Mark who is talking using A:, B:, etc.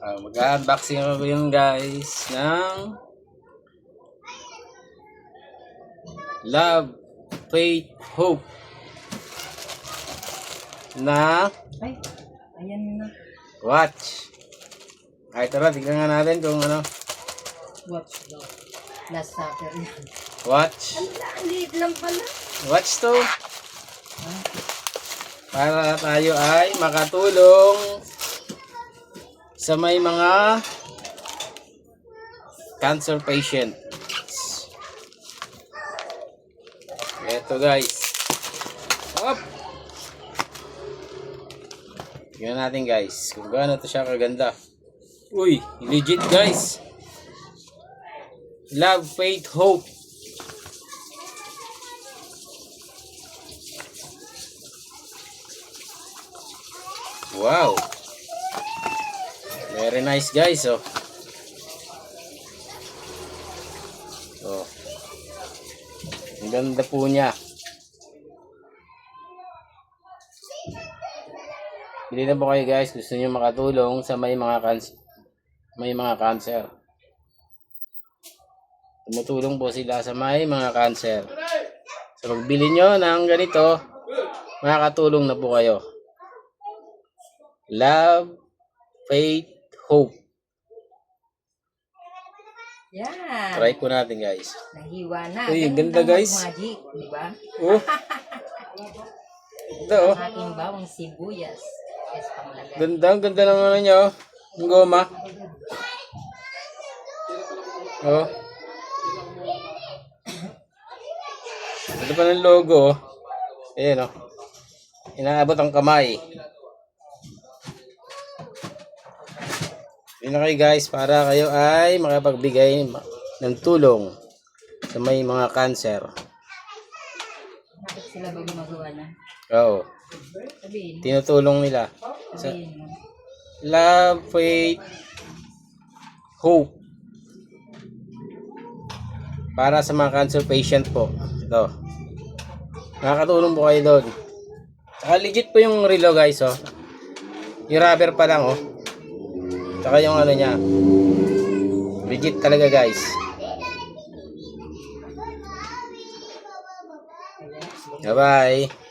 A: Mag-unboxing ako yun guys ng Love, Faith, Hope na
B: Ayan na.
A: watch. Ay tara, tignan nga natin kung ano.
B: Watch daw. Last supper.
A: Watch.
B: Ang liit lang pala.
A: Watch to. Para tayo ay makatulong sa may mga cancer patient. Ito guys. Up. Tingnan natin guys kung gaano to siya kaganda. Uy, legit guys. Love, Faith, Hope. Wow. Very nice guys, oh. Oh. Ang ganda po niya. Bili na po kayo guys, gusto niyo makatulong sa may mga cancer. Tumutulong po sila sa may mga cancer. So pagbili nyo ng ganito, makakatulong na po kayo. Love, Faith, Hope.
B: Yan.
A: Try po natin guys.
B: Nahiwa na.
A: Uy,
B: Ganun
A: ganda,
B: lang
A: guys.
B: mag-magic, di ba?
A: Oh. Ganda oh.
B: Ang aking bawang sibuyas. Yes, panglagay.
A: Ganda, ang ganda ng ano niya oh. Yung goma. Oh. Ito pa ng logo oh. Ayan oh. Inaabot ang kamay. Yun na kayo guys, para kayo ay makapagbigay ng tulong sa may mga cancer.
B: Bakit sila ba gumagawa na?
A: Oo.
B: Sabihin mo.
A: Tinutulong nila. Sa
B: Sabihin mo.
A: Love, Faith, Hope. Para sa mga cancer patient po. Ito. Nakakatulong po kayo doon. Saka legit po yung relo guys oh. Yung rubber pa lang oh. Saka yung ano niya. Legit talaga guys. Bye bye.